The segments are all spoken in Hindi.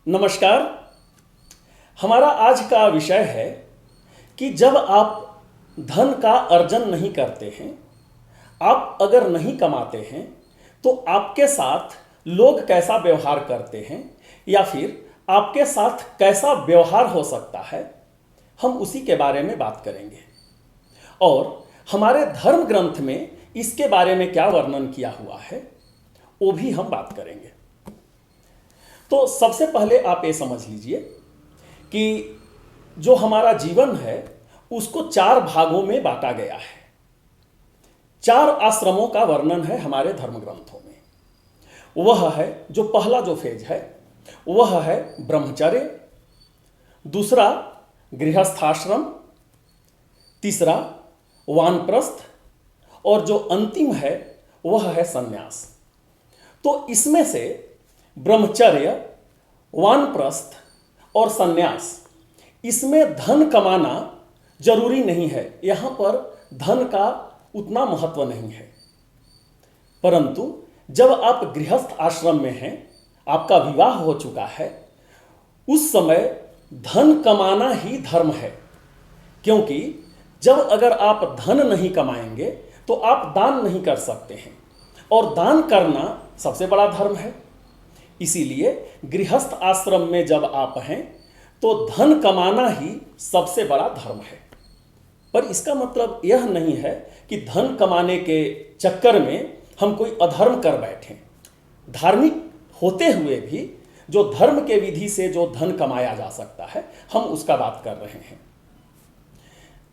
नमस्कार। हमारा आज का विषय है कि जब आप धन का अर्जन नहीं करते हैं, आप अगर नहीं कमाते हैं तो आपके साथ लोग कैसा व्यवहार करते हैं या फिर आपके साथ कैसा व्यवहार हो सकता है, हम उसी के बारे में बात करेंगे। और हमारे धर्म ग्रंथ में इसके बारे में क्या वर्णन किया हुआ है वो भी हम बात करेंगे। तो सबसे पहले आप ये समझ लीजिए कि जो हमारा जीवन है उसको 4 भागों में बांटा गया है। 4 आश्रमों का वर्णन है हमारे धर्म ग्रंथों में। वह है जो पहला जो फेज है वह है ब्रह्मचर्य, दूसरा गृहस्थाश्रम, तीसरा वानप्रस्थ और जो अंतिम है वह है संन्यास। तो इसमें से ब्रह्मचर्य, वानप्रस्थ और संन्यास, इसमें धन कमाना जरूरी नहीं है। यहाँ पर धन का उतना महत्व नहीं है, परंतु जब आप गृहस्थ आश्रम में हैं, आपका विवाह हो चुका है, उस समय धन कमाना ही धर्म है। क्योंकि जब अगर आप धन नहीं कमाएंगे तो आप दान नहीं कर सकते हैं, और दान करना सबसे बड़ा धर्म है। इसीलिए गृहस्थ आश्रम में जब आप हैं तो धन कमाना ही सबसे बड़ा धर्म है। पर इसका मतलब यह नहीं है कि धन कमाने के चक्कर में हम कोई अधर्म कर बैठें। धार्मिक होते हुए भी जो धर्म के विधि से जो धन कमाया जा सकता है, हम उसका बात कर रहे हैं।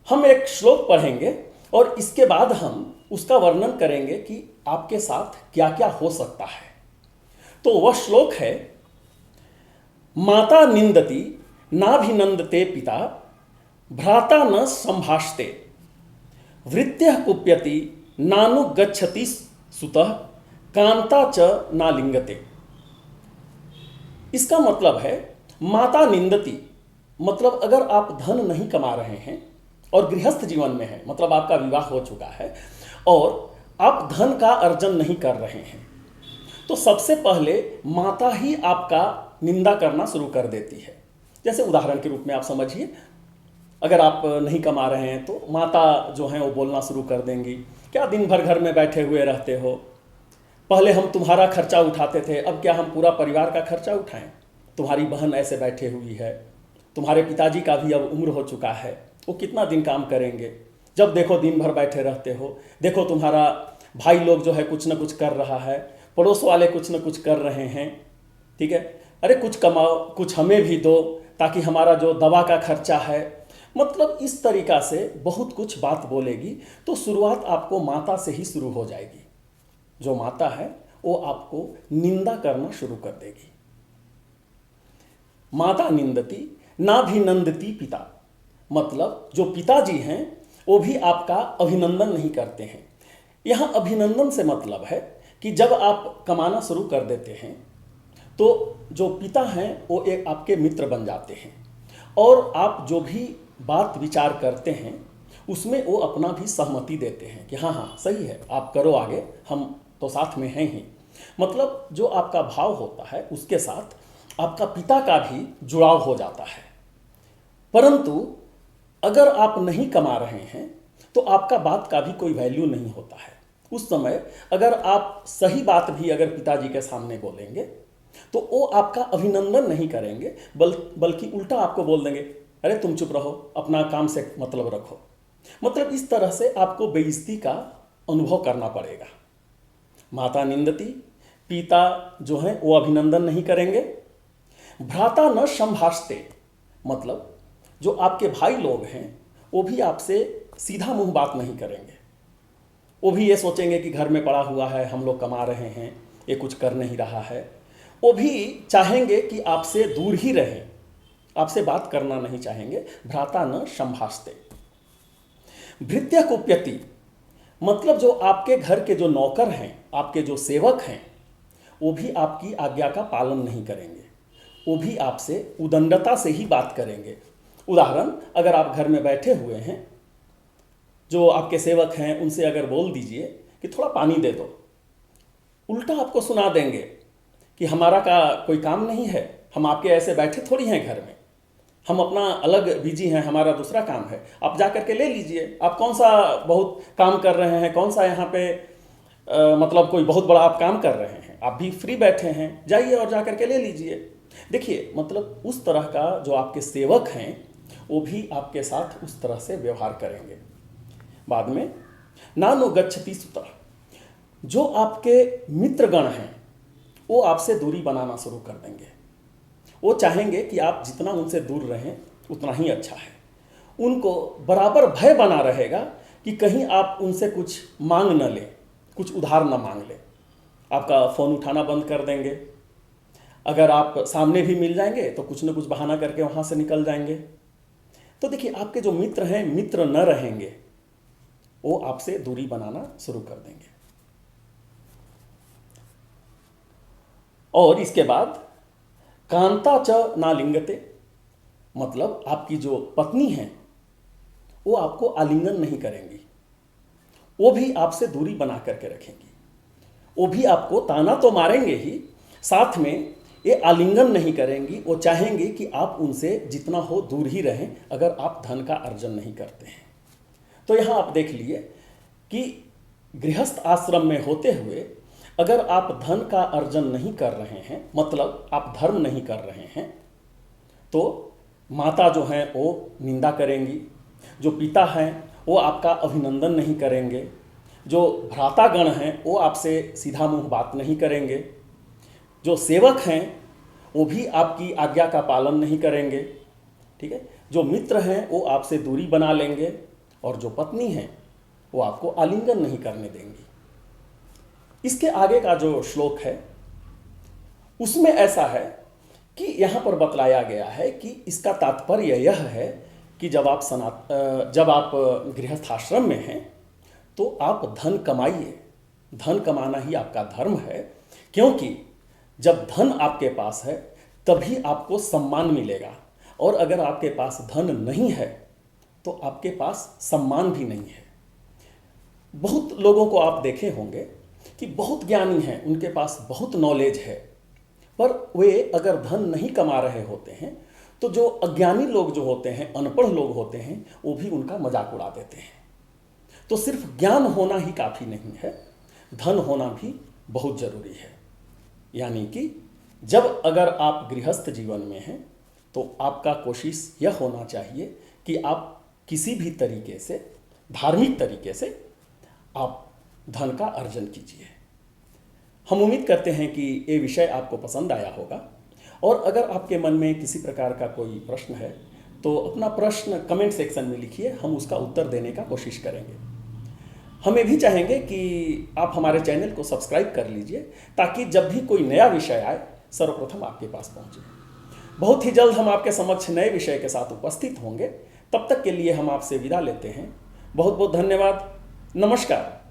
हम एक श्लोक पढ़ेंगे और इसके बाद हम उसका वर्णन करेंगे कि आपके साथ क्या क्या हो सकता है। तो वह श्लोक है, माता निंदति नाभिनंदते पिता, भ्राता न संभाषते, वृत्त्यः कुप्यति नानुगच्छति सुतः, कांता च नालिंगते। इसका मतलब है माता निंदति, मतलब अगर आप धन नहीं कमा रहे हैं और गृहस्थ जीवन में हैं, मतलब आपका विवाह हो चुका है और आप धन का अर्जन नहीं कर रहे हैं, तो सबसे पहले माता ही आपका निंदा करना शुरू कर देती है। जैसे उदाहरण के रूप में आप समझिए, अगर आप नहीं कमा रहे हैं तो माता जो हैं वो बोलना शुरू कर देंगी, क्या दिन भर घर में बैठे हुए रहते हो, पहले हम तुम्हारा खर्चा उठाते थे, अब क्या हम पूरा परिवार का खर्चा उठाएं, तुम्हारी बहन ऐसे बैठे हुई है, तुम्हारे पिताजी का भी अब उम्र हो चुका है, वो कितना दिन काम करेंगे, जब देखो दिन भर बैठे रहते हो, देखो तुम्हारा भाई लोग जो है कुछ ना कुछ कर रहा है, पड़ोस वाले कुछ न कुछ कर रहे हैं, ठीक है, अरे कुछ कमाओ, कुछ हमें भी दो ताकि हमारा जो दवा का खर्चा है, मतलब इस तरीक़ा से बहुत कुछ बात बोलेगी। तो शुरुआत आपको माता से ही शुरू हो जाएगी। जो माता है वो आपको निंदा करना शुरू कर देगी। माता निंदती नाभिनंदती पिता, मतलब जो पिताजी हैं वो भी आपका अभिनंदन नहीं करते हैं। यहाँ अभिनंदन से मतलब है कि जब आप कमाना शुरू कर देते हैं तो जो पिता हैं वो एक आपके मित्र बन जाते हैं, और आप जो भी बात विचार करते हैं उसमें वो अपना भी सहमति देते हैं कि हाँ हाँ सही है, आप करो आगे, हम तो साथ में हैं ही। मतलब जो आपका भाव होता है उसके साथ आपका पिता का भी जुड़ाव हो जाता है। परंतु अगर आप नहीं कमा रहे हैं तो आपका बात का भी कोई वैल्यू नहीं होता है। उस समय अगर आप सही बात भी अगर पिताजी के सामने बोलेंगे तो वो आपका अभिनंदन नहीं करेंगे, बल्कि उल्टा आपको बोल देंगे, अरे तुम चुप रहो, अपना काम से मतलब रखो। मतलब इस तरह से आपको बेइज्जती का अनुभव करना पड़ेगा। माता निंदती, पिता जो हैं वो अभिनंदन नहीं करेंगे। भ्राता न संभाषते, मतलब जो आपके भाई लोग हैं वो भी आपसे सीधा मुंह बात नहीं करेंगे। वो भी ये सोचेंगे कि घर में पड़ा हुआ है, हम लोग कमा रहे हैं, ये कुछ कर नहीं रहा है। वो भी चाहेंगे कि आपसे दूर ही रहें, आपसे बात करना नहीं चाहेंगे। भ्राता न संभाषते। भृत्य कुप्यति, मतलब जो आपके घर के जो नौकर हैं, आपके जो सेवक हैं, वो भी आपकी आज्ञा का पालन नहीं करेंगे। वो भी आपसे उदंडता से ही बात करेंगे। उदाहरण, अगर आप घर में बैठे हुए हैं, जो आपके सेवक हैं उनसे अगर बोल दीजिए कि थोड़ा पानी दे दो, उल्टा आपको सुना देंगे कि हमारा का कोई काम नहीं है, हम आपके ऐसे बैठे थोड़ी हैं घर में, हम अपना अलग बिजी हैं, हमारा दूसरा काम है। आप जा करके ले लीजिए। आप कौन सा बहुत काम कर रहे हैं, कौन सा यहाँ पे मतलब कोई बहुत बड़ा आप काम कर रहे हैं, आप भी फ्री बैठे हैं, जाइए और जा करके ले लीजिए। देखिए मतलब उस तरह का जो आपके सेवक हैं वो भी आपके साथ उस तरह से व्यवहार करेंगे। बाद में नानु गच्छति सुतः, जो आपके मित्रगण हैं वो आपसे दूरी बनाना शुरू कर देंगे। वो चाहेंगे कि आप जितना उनसे दूर रहें उतना ही अच्छा है। उनको बराबर भय बना रहेगा कि कहीं आप उनसे कुछ मांग न लें, कुछ उधार न मांग लें। आपका फ़ोन उठाना बंद कर देंगे। अगर आप सामने भी मिल जाएंगे तो कुछ न कुछ बहाना करके वहाँ से निकल जाएंगे। तो देखिए आपके जो मित्र हैं, मित्र न रहेंगे, वो आपसे दूरी बनाना शुरू कर देंगे। और इसके बाद कांता च ना लिंगते, मतलब आपकी जो पत्नी है वो आपको आलिंगन नहीं करेंगी, वो भी आपसे दूरी बना करके रखेंगी। वो भी आपको ताना तो मारेंगे ही, साथ में ये आलिंगन नहीं करेंगी। वो चाहेंगे कि आप उनसे जितना हो दूर ही रहें अगर आप धन का अर्जन नहीं करते हैं। तो यहाँ आप देख लिए कि गृहस्थ आश्रम में होते हुए अगर आप धन का अर्जन नहीं कर रहे हैं, मतलब आप धर्म नहीं कर रहे हैं, तो माता जो हैं वो निंदा करेंगी, जो पिता हैं वो आपका अभिनंदन नहीं करेंगे, जो भ्रातागण हैं वो आपसे सीधा मुंह बात नहीं करेंगे, जो सेवक हैं वो भी आपकी आज्ञा का पालन नहीं करेंगे। ठीक है, जो मित्र हैं वो आपसे दूरी बना लेंगे, और जो पत्नी हैं वो आपको आलिंगन नहीं करने देंगी। इसके आगे का जो श्लोक है उसमें ऐसा है कि यहाँ पर बतलाया गया है कि इसका तात्पर्य यह है कि जब आप गृहस्थ आश्रम में हैं तो आप धन कमाइए। धन कमाना ही आपका धर्म है, क्योंकि जब धन आपके पास है तभी आपको सम्मान मिलेगा, और अगर आपके पास धन नहीं है तो आपके पास सम्मान भी नहीं है। बहुत लोगों को आप देखे होंगे कि बहुत ज्ञानी हैं, उनके पास बहुत नॉलेज है, पर वे अगर धन नहीं कमा रहे होते हैं तो जो अज्ञानी लोग जो होते हैं, अनपढ़ लोग होते हैं, वो भी उनका मजाक उड़ा देते हैं। तो सिर्फ ज्ञान होना ही काफ़ी नहीं है, धन होना भी बहुत ज़रूरी है। यानी कि जब अगर आप गृहस्थ जीवन में हैं तो आपका कोशिश यह होना चाहिए कि आप किसी भी तरीके से, धार्मिक तरीके से आप धन का अर्जन कीजिए। हम उम्मीद करते हैं कि ये विषय आपको पसंद आया होगा, और अगर आपके मन में किसी प्रकार का कोई प्रश्न है तो अपना प्रश्न कमेंट सेक्शन में लिखिए, हम उसका उत्तर देने का कोशिश करेंगे। हम ये भी चाहेंगे कि आप हमारे चैनल को सब्सक्राइब कर लीजिए, ताकि जब भी कोई नया विषय आए सर्वप्रथम आपके पास पहुँचे। बहुत ही जल्द हम आपके समक्ष नए विषय के साथ उपस्थित होंगे। तब तक के लिए हम आपसे विदा लेते हैं। बहुत बहुत धन्यवाद। नमस्कार।